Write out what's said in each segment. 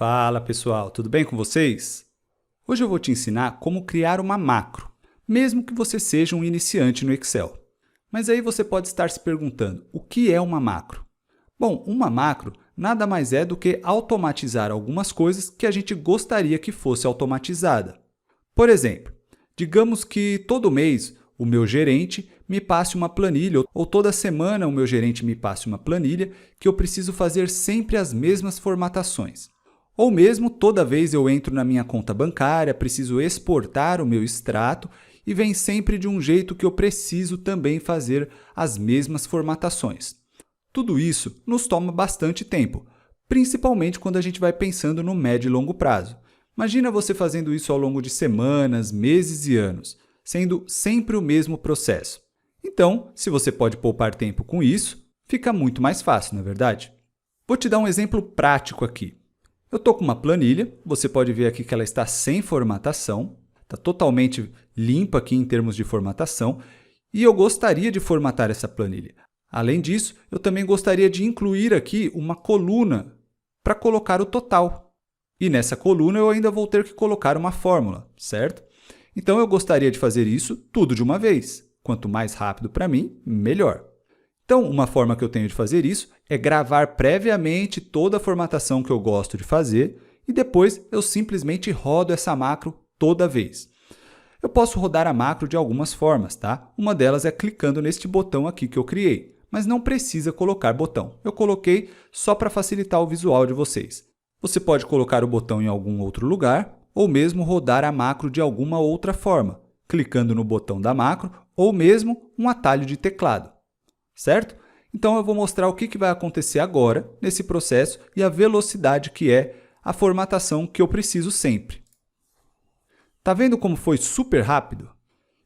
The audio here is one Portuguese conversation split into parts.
Fala pessoal, tudo bem com vocês? Hoje eu vou te ensinar como criar uma macro, mesmo que você seja um iniciante no Excel. Mas aí você pode estar se perguntando, o que é uma macro? Bom, uma macro nada mais é do que automatizar algumas coisas que a gente gostaria que fosse automatizada. Por exemplo, digamos que todo mês o meu gerente me passe uma planilha, ou toda semana o meu gerente me passe uma planilha que eu preciso fazer sempre as mesmas formatações. Ou mesmo toda vez eu entro na minha conta bancária, preciso exportar o meu extrato e vem sempre de um jeito que eu preciso também fazer as mesmas formatações. Tudo isso nos toma bastante tempo, principalmente quando a gente vai pensando no médio e longo prazo. Imagina você fazendo isso ao longo de semanas, meses e anos, sendo sempre o mesmo processo. Então, se você pode poupar tempo com isso, fica muito mais fácil, não é verdade? Vou te dar um exemplo prático aqui. Eu estou com uma planilha, você pode ver aqui que ela está sem formatação, está totalmente limpa aqui em termos de formatação, e eu gostaria de formatar essa planilha. Além disso, eu também gostaria de incluir aqui uma coluna para colocar o total. E nessa coluna eu ainda vou ter que colocar uma fórmula, certo? Então eu gostaria de fazer isso tudo de uma vez. Quanto mais rápido para mim, melhor. Então, uma forma que eu tenho de fazer isso é gravar previamente toda a formatação que eu gosto de fazer e depois eu simplesmente rodo essa macro toda vez. Eu posso rodar a macro de algumas formas, tá? Uma delas é clicando neste botão aqui que eu criei, mas não precisa colocar botão. Eu coloquei só para facilitar o visual de vocês. Você pode colocar o botão em algum outro lugar ou mesmo rodar a macro de alguma outra forma, clicando no botão da macro ou mesmo um atalho de teclado. Certo? Então eu vou mostrar o que vai acontecer agora nesse processo e a velocidade que é a formatação que eu preciso sempre. Tá vendo como foi super rápido?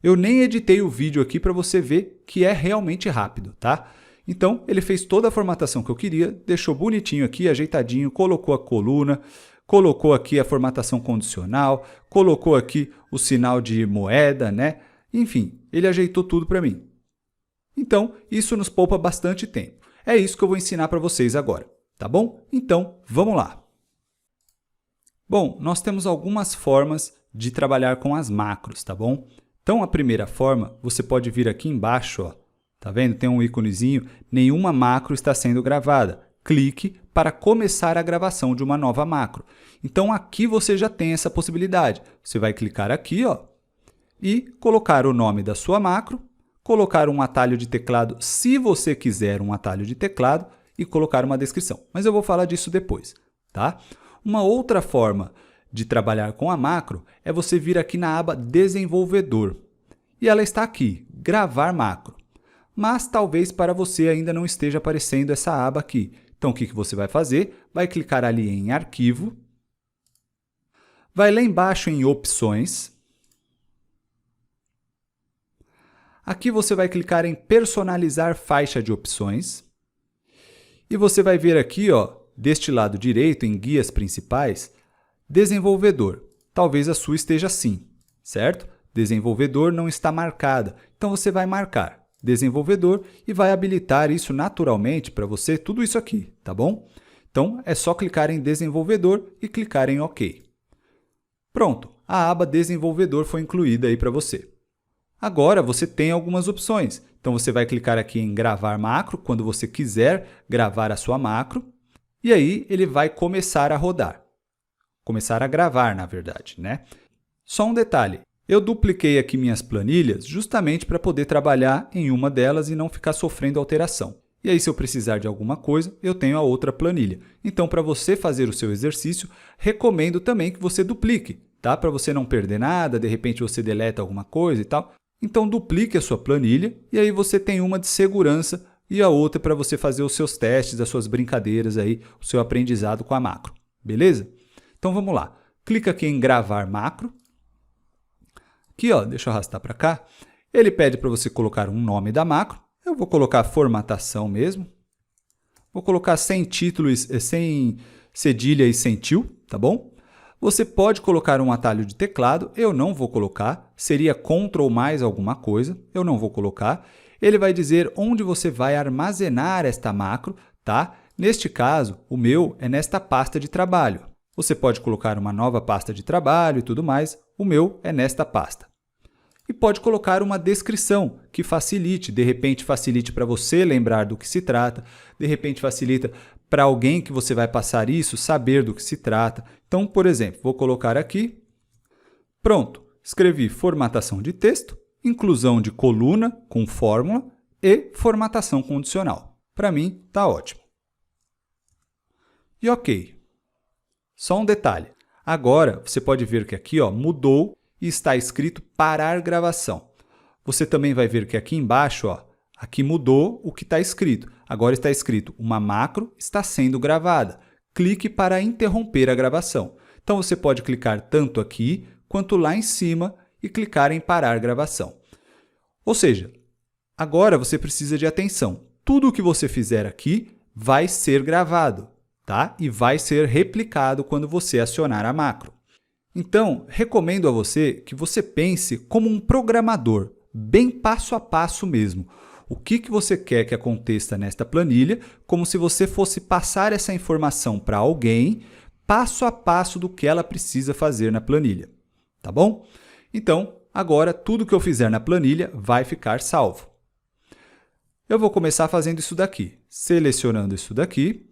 Eu nem editei o vídeo aqui para você ver que é realmente rápido, tá? Então ele fez toda a formatação que eu queria, deixou bonitinho aqui, ajeitadinho, colocou a coluna, colocou aqui a formatação condicional, colocou aqui o sinal de moeda, né? Enfim, ele ajeitou tudo para mim. Então, isso nos poupa bastante tempo. É isso que eu vou ensinar para vocês agora, tá bom? Então, vamos lá! Bom, nós temos algumas formas de trabalhar com as macros, tá bom? Então, a primeira forma, você pode vir aqui embaixo, ó, tá vendo? Tem um íconezinho, nenhuma macro está sendo gravada. Clique para começar a gravação de uma nova macro. Então, aqui você já tem essa possibilidade. Você vai clicar aqui, ó, e colocar o nome da sua macro, colocar um atalho de teclado, se você quiser um atalho de teclado, e colocar uma descrição. Mas eu vou falar disso depois, tá? Uma outra forma de trabalhar com a macro é você vir aqui na aba Desenvolvedor. E ela está aqui, Gravar Macro. Mas talvez para você ainda não esteja aparecendo essa aba aqui. Então, o que você vai fazer? Vai clicar ali em Arquivo, vai lá embaixo em Opções. Aqui você vai clicar em Personalizar faixa de opções. E você vai ver aqui, ó, deste lado direito, em Guias Principais, Desenvolvedor. Talvez a sua esteja assim, certo? Desenvolvedor não está marcada. Então você vai marcar Desenvolvedor e vai habilitar isso naturalmente para você, tudo isso aqui, tá bom? Então é só clicar em Desenvolvedor e clicar em OK. Pronto, a aba Desenvolvedor foi incluída aí para você. Agora você tem algumas opções. Então você vai clicar aqui em Gravar Macro, quando você quiser gravar a sua macro, e aí ele vai começar a rodar. Começar a gravar, na verdade, né? Só um detalhe, eu dupliquei aqui minhas planilhas justamente para poder trabalhar em uma delas e não ficar sofrendo alteração. E aí, se eu precisar de alguma coisa, eu tenho a outra planilha. Então, para você fazer o seu exercício, recomendo também que você duplique, tá? Para você não perder nada, de repente você deleta alguma coisa e tal. Então, duplique a sua planilha e aí você tem uma de segurança e a outra para você fazer os seus testes, as suas brincadeiras aí, o seu aprendizado com a macro. Beleza? Então, vamos lá. Clica aqui em Gravar Macro. Aqui, ó, deixa eu arrastar para cá. Ele pede para você colocar um nome da macro. Eu vou colocar formatação mesmo. Vou colocar sem título, sem cedilha e sem til, tá bom? Você pode colocar um atalho de teclado, eu não vou colocar, seria Ctrl mais alguma coisa, eu não vou colocar. Ele vai dizer onde você vai armazenar esta macro, tá? Neste caso, o meu é nesta pasta de trabalho. Você pode colocar uma nova pasta de trabalho e tudo mais. O meu é nesta pasta. E pode colocar uma descrição que facilite, de repente facilite para você lembrar do que se trata, de repente facilita para alguém que você vai passar isso saber do que se trata. Então, por exemplo, vou colocar aqui, pronto, escrevi formatação de texto, inclusão de coluna com fórmula e formatação condicional. Para mim, está ótimo. E ok. Só um detalhe. Agora, você pode ver que aqui mudou e está escrito parar gravação. Você também vai ver que aqui embaixo, aqui mudou o que está escrito. Agora está escrito, uma macro está sendo gravada. Clique para interromper a gravação. Então, você pode clicar tanto aqui quanto lá em cima e clicar em parar gravação. Ou seja, agora você precisa de atenção. Tudo o que você fizer aqui vai ser gravado, tá? E vai ser replicado quando você acionar a macro. Então, recomendo a você que você pense como um programador, bem passo a passo mesmo. O que você quer que aconteça nesta planilha, como se você fosse passar essa informação para alguém, passo a passo do que ela precisa fazer na planilha. Tá bom? Então, agora tudo que eu fizer na planilha vai ficar salvo. Eu vou começar fazendo isso daqui, selecionando isso daqui,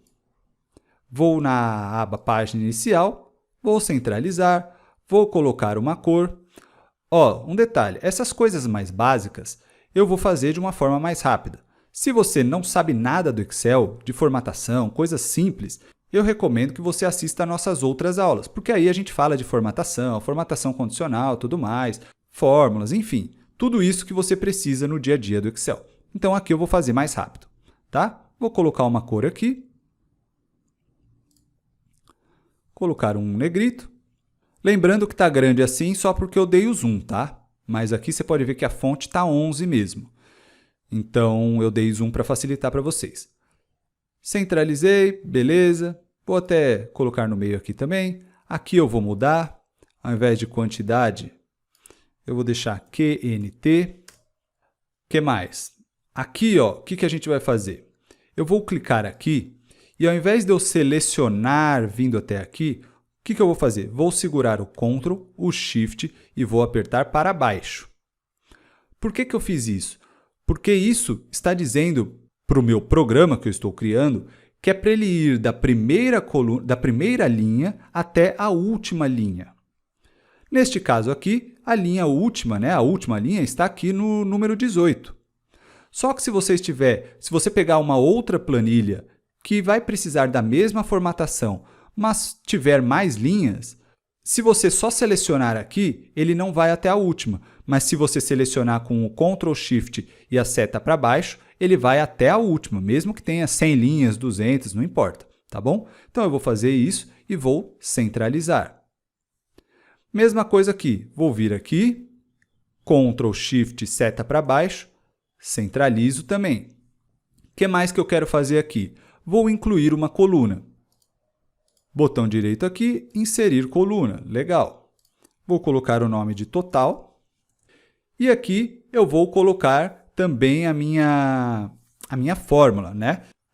vou na aba página inicial, vou centralizar, vou colocar uma cor. Um detalhe, essas coisas mais básicas eu vou fazer de uma forma mais rápida. Se você não sabe nada do Excel, de formatação, coisas simples, eu recomendo que você assista a nossas outras aulas, porque aí a gente fala de formatação, formatação condicional, tudo mais, fórmulas, enfim, tudo isso que você precisa no dia a dia do Excel. Então aqui eu vou fazer mais rápido, tá? Vou colocar uma cor aqui, colocar um negrito. Lembrando que está grande assim só porque eu dei o zoom, tá? Mas aqui você pode ver que a fonte está 11 mesmo. Então, eu dei zoom para facilitar para vocês. Centralizei, beleza. Vou até colocar no meio aqui também. Aqui eu vou mudar. Ao invés de quantidade, eu vou deixar QNT. O que mais? Aqui, o que a gente vai fazer? Eu vou clicar aqui e ao invés de eu selecionar vindo até aqui, o que eu vou fazer? Vou segurar o Ctrl, o Shift e vou apertar para baixo. Por que eu fiz isso? Porque isso está dizendo para o meu programa que eu estou criando que é para ele ir da primeira linha até a última linha. Neste caso aqui, a linha última, a última linha está aqui no número 18. Só que se você pegar uma outra planilha que vai precisar da mesma formatação, mas tiver mais linhas, se você só selecionar aqui, ele não vai até a última. Mas se você selecionar com o Ctrl Shift e a seta para baixo, ele vai até a última, mesmo que tenha 100 linhas, 200, não importa, tá bom? Então eu vou fazer isso e vou centralizar. Mesma coisa aqui, vou vir aqui, Ctrl Shift, seta para baixo, centralizo também. O que mais que eu quero fazer aqui? Vou incluir uma coluna. Botão direito aqui, inserir coluna. Legal. Vou colocar o nome de total. E aqui eu vou colocar também a minha fórmula,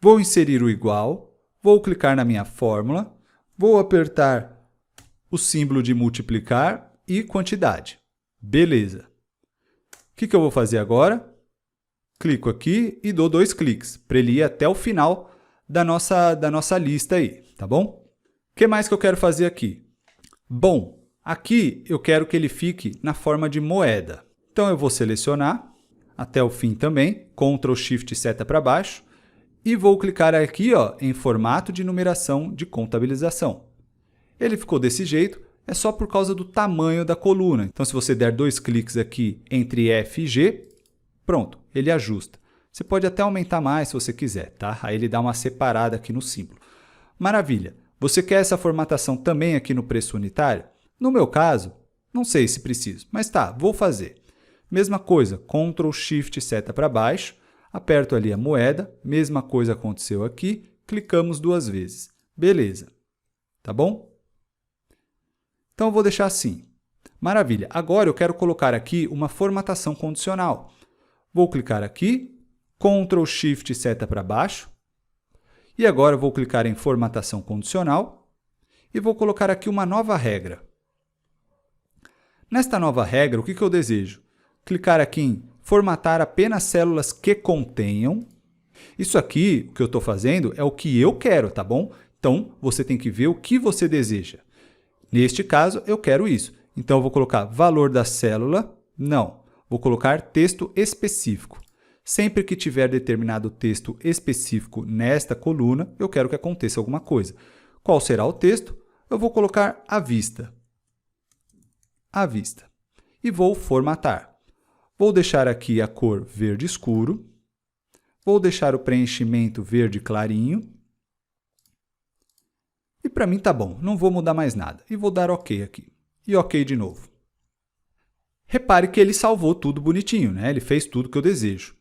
Vou inserir o igual, vou clicar na minha fórmula, vou apertar o símbolo de multiplicar e quantidade. Beleza. O que eu vou fazer agora? Clico aqui e dou 2 cliques, para ele ir até o final da nossa lista aí, tá bom? O que mais que eu quero fazer aqui? Bom, aqui eu quero que ele fique na forma de moeda. Então eu vou selecionar até o fim também, Ctrl Shift seta para baixo, e vou clicar aqui em formato de numeração de contabilização. Ele ficou desse jeito, é só por causa do tamanho da coluna. Então se você der 2 cliques aqui entre F e G, pronto, ele ajusta. Você pode até aumentar mais se você quiser, tá? Aí ele dá uma separada aqui no símbolo. Maravilha! Você quer essa formatação também aqui no preço unitário? No meu caso, não sei se preciso, mas tá, vou fazer. Mesma coisa, Ctrl Shift seta para baixo, aperto ali a moeda, mesma coisa aconteceu aqui, clicamos 2 vezes. Beleza, tá bom? Então eu vou deixar assim. Maravilha, agora eu quero colocar aqui uma formatação condicional. Vou clicar aqui, Ctrl Shift seta para baixo, e agora eu vou clicar em formatação condicional e vou colocar aqui uma nova regra. Nesta nova regra, o que eu desejo? Clicar aqui em formatar apenas células que contenham. Isso aqui, o que eu estou fazendo, é o que eu quero, tá bom? Então, você tem que ver o que você deseja. Neste caso, eu quero isso. Então, eu vou colocar valor da célula, não. Vou colocar texto específico. Sempre que tiver determinado texto específico nesta coluna, eu quero que aconteça alguma coisa. Qual será o texto? Eu vou colocar à vista. À vista. E vou formatar. Vou deixar aqui a cor verde escuro. Vou deixar o preenchimento verde clarinho. E para mim tá bom, não vou mudar mais nada. E vou dar OK aqui. E OK de novo. Repare que ele salvou tudo bonitinho, né? Ele fez tudo que eu desejo.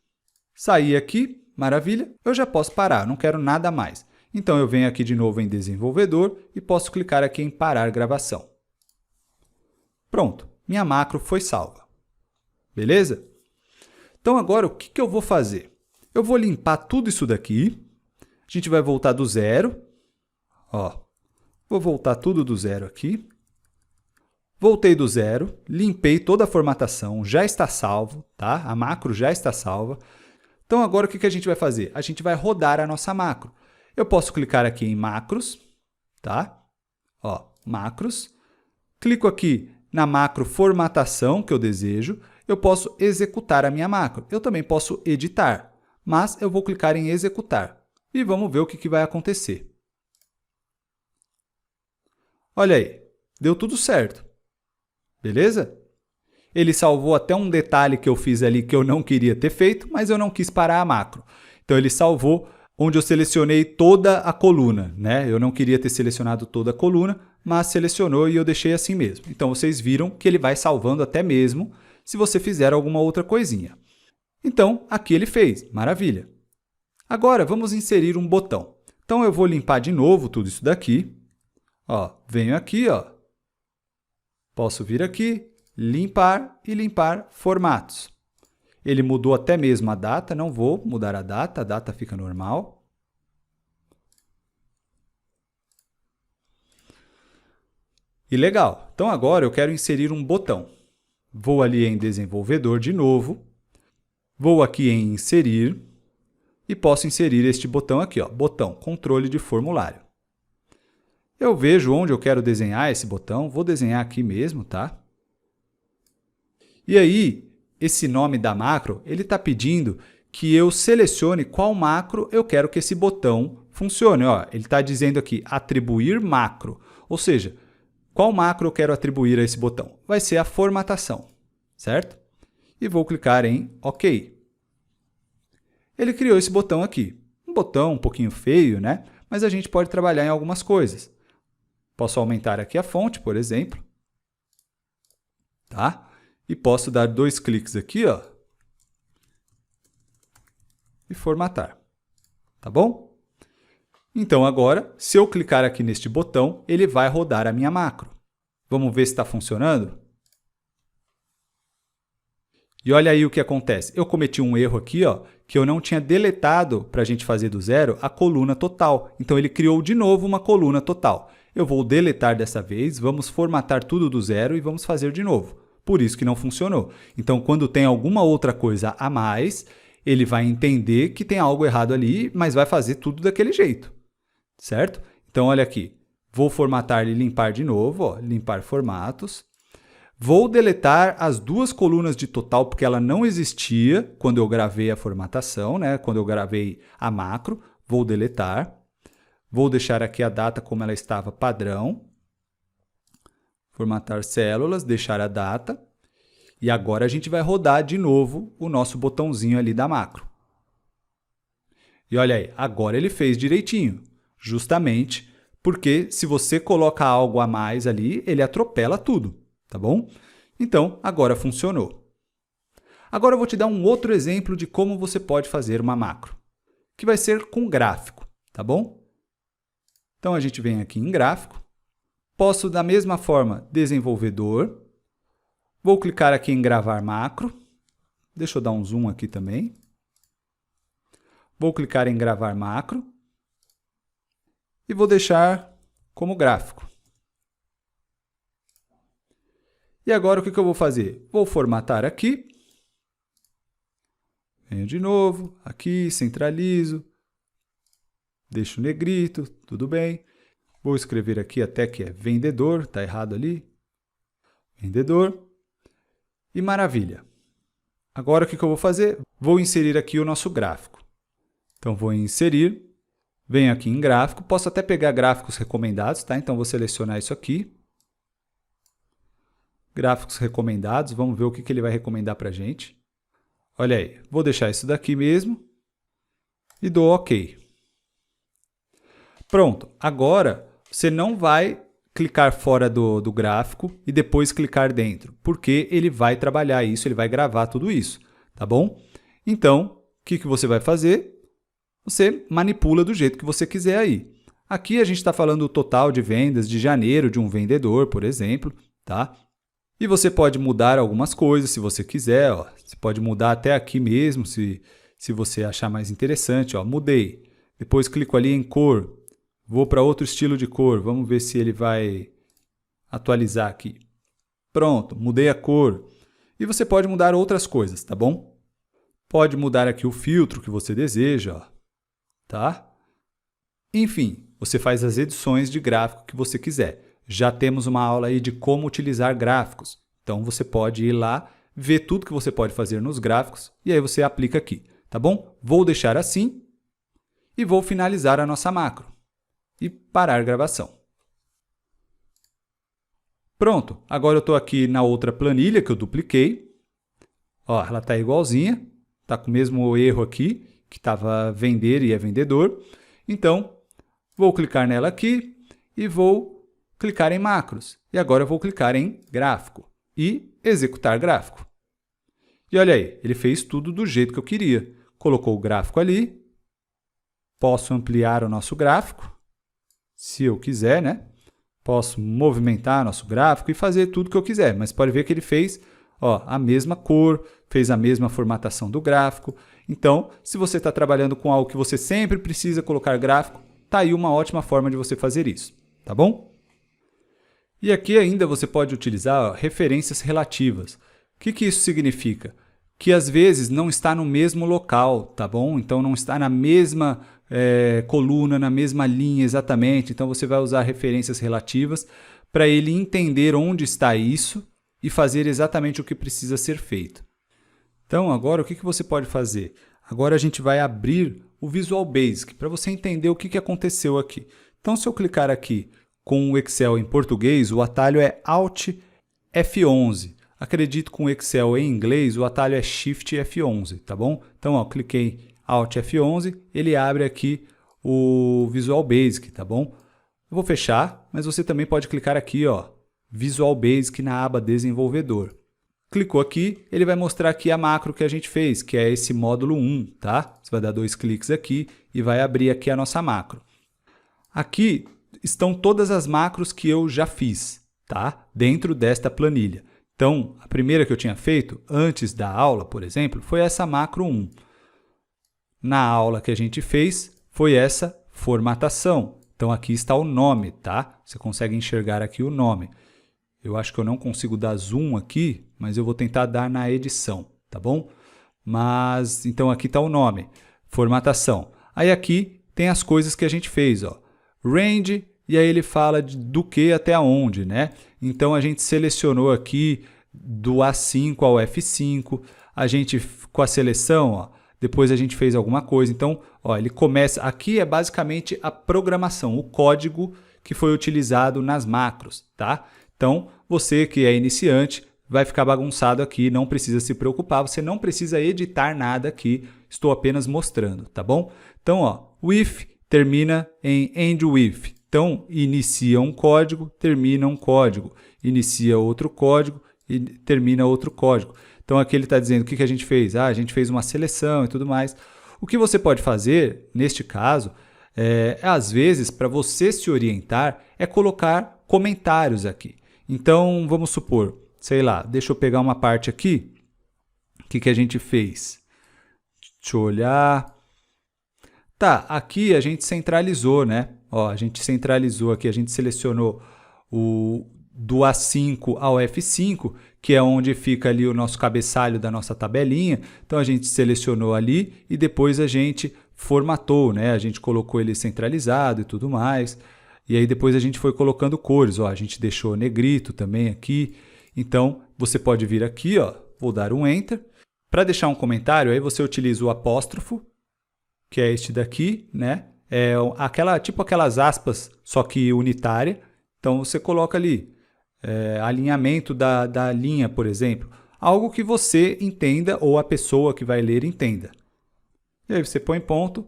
Saí aqui, maravilha, eu já posso parar, não quero nada mais. Então eu venho aqui de novo em desenvolvedor e posso clicar aqui em parar gravação. Pronto, minha macro foi salva. Beleza? Então agora o que eu vou fazer? Eu vou limpar tudo isso daqui. A gente vai voltar do zero. Ó, vou voltar tudo do zero aqui. Voltei do zero, limpei toda a formatação, já está salvo, tá? A macro já está salva. Então agora o que a gente vai fazer? A gente vai rodar a nossa macro. Eu posso clicar aqui em macros, tá? Ó, macros. Clico aqui na macro formatação que eu desejo. Eu posso executar a minha macro. Eu também posso editar, mas eu vou clicar em executar. E vamos ver o que vai acontecer. Olha aí, deu tudo certo. Beleza? Ele salvou até um detalhe que eu fiz ali que eu não queria ter feito, mas eu não quis parar a macro. Então, ele salvou onde eu selecionei toda a coluna, né? Eu não queria ter selecionado toda a coluna, mas selecionou e eu deixei assim mesmo. Então, vocês viram que ele vai salvando até mesmo se você fizer alguma outra coisinha. Então, aqui ele fez. Maravilha. Agora, vamos inserir um botão. Então, eu vou limpar de novo tudo isso daqui. Ó, venho aqui, ó. Posso vir aqui, limpar e limpar formatos. Ele mudou até mesmo a data, não vou mudar a data fica normal. E legal, então agora eu quero inserir um botão. Vou ali em desenvolvedor de novo, vou aqui em inserir e posso inserir este botão aqui, ó, botão controle de formulário. Eu vejo onde eu quero desenhar esse botão, vou desenhar aqui mesmo, tá? E aí, esse nome da macro, ele está pedindo que eu selecione qual macro eu quero que esse botão funcione. Ó, ele está dizendo aqui, atribuir macro, ou seja, qual macro eu quero atribuir a esse botão? Vai ser a formatação, certo? E vou clicar em OK. Ele criou esse botão aqui. Um botão um pouquinho feio, né? Mas a gente pode trabalhar em algumas coisas. Posso aumentar aqui a fonte, por exemplo. Tá? E posso dar 2 cliques aqui, ó. E formatar. Tá bom? Então, agora, se eu clicar aqui neste botão, ele vai rodar a minha macro. Vamos ver se está funcionando? E olha aí o que acontece. Eu cometi um erro aqui, ó, que eu não tinha deletado para a gente fazer do zero a coluna total. Então, ele criou de novo uma coluna total. Eu vou deletar dessa vez, vamos formatar tudo do zero e vamos fazer de novo. Por isso que não funcionou. Então, quando tem alguma outra coisa a mais, ele vai entender que tem algo errado ali, mas vai fazer tudo daquele jeito. Certo? Então, olha aqui. Vou formatar e limpar de novo, ó, limpar formatos. Vou deletar as 2 colunas de total, porque ela não existia quando eu gravei a formatação, né? Quando eu gravei a macro. Vou deletar. Vou deixar aqui a data como ela estava padrão. Formatar células, deixar a data. E agora a gente vai rodar de novo o nosso botãozinho ali da macro. E olha aí, agora ele fez direitinho. Justamente porque se você coloca algo a mais ali, ele atropela tudo, tá bom? Então, agora funcionou. Agora eu vou te dar um outro exemplo de como você pode fazer uma macro, que vai ser com gráfico, tá bom? Então, a gente vem aqui em gráfico. Posso, da mesma forma, desenvolvedor. Vou clicar aqui em gravar macro. Deixa eu dar um zoom aqui também. Vou clicar em gravar macro. E vou deixar como gráfico. E agora o que eu vou fazer? Vou formatar aqui. Venho de novo, aqui, centralizo. Deixo negrito, tudo bem. Vou escrever aqui até que é vendedor, está errado ali. Vendedor. E maravilha. Agora o que eu vou fazer? Vou inserir aqui o nosso gráfico. Então vou em inserir, venho aqui em gráfico, posso até pegar gráficos recomendados, tá? Então vou selecionar isso aqui. Gráficos recomendados, vamos ver o que ele vai recomendar para a gente. Olha aí, vou deixar isso daqui mesmo e dou OK. Pronto, agora você não vai clicar fora do gráfico e depois clicar dentro, porque ele vai trabalhar isso, ele vai gravar tudo isso, tá bom? Então, o que você vai fazer? Você manipula do jeito que você quiser aí. Aqui a gente está falando o total de vendas de janeiro de um vendedor, por exemplo, tá? E você pode mudar algumas coisas se você quiser, ó. Você pode mudar até aqui mesmo, se você achar mais interessante, ó. Mudei. Depois clico ali em cor. Vou para outro estilo de cor. Vamos ver se ele vai atualizar aqui. Pronto, mudei a cor. E você pode mudar outras coisas, tá bom? Pode mudar aqui o filtro que você deseja, ó. Tá? Enfim, você faz as edições de gráfico que você quiser. Já temos uma aula aí de como utilizar gráficos. Então, você pode ir lá, ver tudo que você pode fazer nos gráficos e aí você aplica aqui, tá bom? Vou deixar assim e vou finalizar a nossa macro e parar a gravação. Pronto, agora eu estou aqui na outra planilha que eu dupliquei. Ó, ela está igualzinha, está com o mesmo erro aqui, que estava vender e é vendedor. Então, vou clicar nela aqui e vou clicar em macros. E agora eu vou clicar em gráfico e executar gráfico. E olha aí, ele fez tudo do jeito que eu queria. Colocou o gráfico ali. Posso ampliar o nosso gráfico, se eu quiser, né? Posso movimentar nosso gráfico e fazer tudo que eu quiser. Mas pode ver que ele fez, ó, a mesma cor, fez a mesma formatação do gráfico. Então, se você está trabalhando com algo que você sempre precisa colocar gráfico, tá aí uma ótima forma de você fazer isso, tá bom? E aqui ainda você pode utilizar referências relativas. O que isso significa? Que às vezes não está no mesmo local, tá bom? Então não está na mesma coluna, na mesma linha exatamente. Então você vai usar referências relativas para ele entender onde está isso e fazer exatamente o que precisa ser feito. Então agora o que você pode fazer? Agora a gente vai abrir o Visual Basic para você entender o que aconteceu aqui. Então se eu clicar aqui com o Excel em português, o atalho é Alt F11. Acredito que com o Excel em inglês, o atalho é Shift F11, tá bom? Então, ó, cliquei Alt F11, ele abre aqui o Visual Basic, tá bom? Eu vou fechar, mas você também pode clicar aqui, ó, Visual Basic na aba Desenvolvedor. Clicou aqui, ele vai mostrar aqui a macro que a gente fez, que é esse módulo 1, tá? Você vai dar 2 cliques aqui e vai abrir aqui a nossa macro. Aqui estão todas as macros que eu já fiz, tá? Dentro desta planilha. Então, a primeira que eu tinha feito antes da aula, por exemplo, foi essa macro 1. Na aula que a gente fez, foi essa formatação. Então, aqui está o nome, tá? Você consegue enxergar aqui o nome. Eu acho que eu não consigo dar zoom aqui, mas eu vou tentar dar na edição, tá bom? Mas, então, aqui está o nome, formatação. Aí aqui tem as coisas que a gente fez, ó. Range, e aí ele fala do que até aonde, né? Então, a gente selecionou aqui do A5 ao F5, a gente, com a seleção, ó, depois a gente fez alguma coisa. Então, ó, ele começa, aqui é basicamente a programação, o código que foi utilizado nas macros, tá? Então, você que é iniciante, vai ficar bagunçado aqui, não precisa se preocupar, você não precisa editar nada aqui, estou apenas mostrando, tá bom? Então, ó, with termina em end with. Então, inicia um código, termina um código. Inicia outro código e termina outro código. Então, aqui ele está dizendo o que a gente fez. Ah, a gente fez uma seleção e tudo mais. O que você pode fazer, neste caso, às vezes, para você se orientar, é colocar comentários aqui. Então, vamos supor, sei lá, deixa eu pegar uma parte aqui. O que a gente fez? Deixa eu olhar. Tá, aqui a gente centralizou, né? Ó, a gente centralizou aqui, a gente selecionou do A5 ao F5, que é onde fica ali o nosso cabeçalho da nossa tabelinha. Então a gente selecionou ali e depois a gente formatou, né? A gente colocou ele centralizado e tudo mais. E aí depois a gente foi colocando cores, ó, a gente deixou negrito também aqui. Então você pode vir aqui, ó, vou dar um Enter. Para deixar um comentário, aí você utiliza o apóstrofo, que é este daqui, né? É tipo aquelas aspas, só que unitária. Então você coloca ali alinhamento da linha, por exemplo. Algo que você entenda ou a pessoa que vai ler entenda. E aí você põe ponto.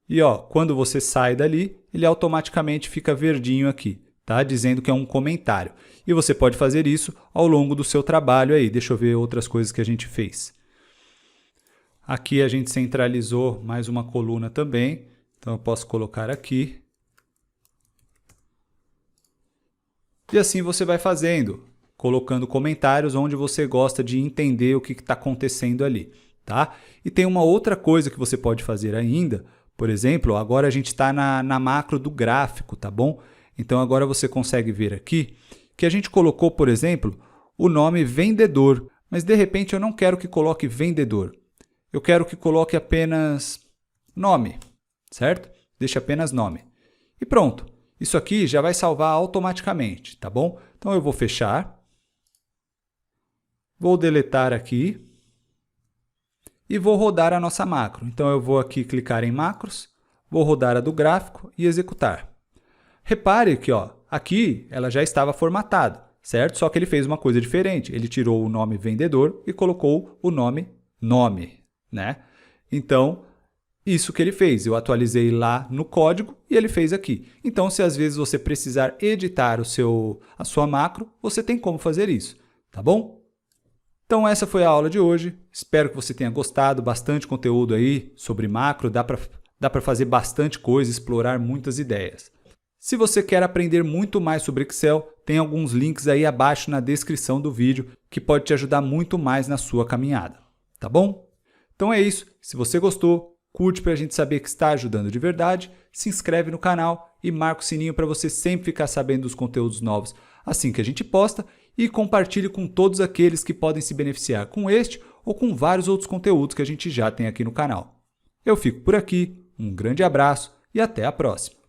E ó, quando você sai dali, ele automaticamente fica verdinho aqui, tá? Dizendo que é um comentário. E você pode fazer isso ao longo do seu trabalho aí. Deixa eu ver outras coisas que a gente fez. Aqui a gente centralizou mais uma coluna também. Então eu posso colocar aqui. E assim você vai fazendo, colocando comentários onde você gosta de entender o que está acontecendo ali, tá? E tem uma outra coisa que você pode fazer ainda. Por exemplo, agora a gente está na macro do gráfico, tá bom? Então agora você consegue ver aqui que a gente colocou, por exemplo, o nome vendedor, mas de repente eu não quero que coloque vendedor. Eu quero que coloque apenas nome, certo? Deixe apenas nome. E pronto. Isso aqui já vai salvar automaticamente, tá bom? Então eu vou fechar. Vou deletar aqui. E vou rodar a nossa macro. Então eu vou aqui clicar em macros, vou rodar a do gráfico e executar. Repare que ó, aqui ela já estava formatada, certo? Só que ele fez uma coisa diferente. Ele tirou o nome vendedor e colocou o nome nome, né? Então, isso que ele fez. Eu atualizei lá no código e ele fez aqui. Então, se às vezes você precisar editar a sua macro, você tem como fazer isso, tá bom? Então essa foi a aula de hoje, espero que você tenha gostado, bastante conteúdo aí sobre macro, dá para fazer bastante coisa, explorar muitas ideias. Se você quer aprender muito mais sobre Excel, tem alguns links aí abaixo na descrição do vídeo que pode te ajudar muito mais na sua caminhada, tá bom? Então é isso, se você gostou, curte para a gente saber que está ajudando de verdade, se inscreve no canal e marca o sininho para você sempre ficar sabendo dos conteúdos novos assim que a gente posta e compartilhe com todos aqueles que podem se beneficiar com este ou com vários outros conteúdos que a gente já tem aqui no canal. Eu fico por aqui, um grande abraço e até a próxima!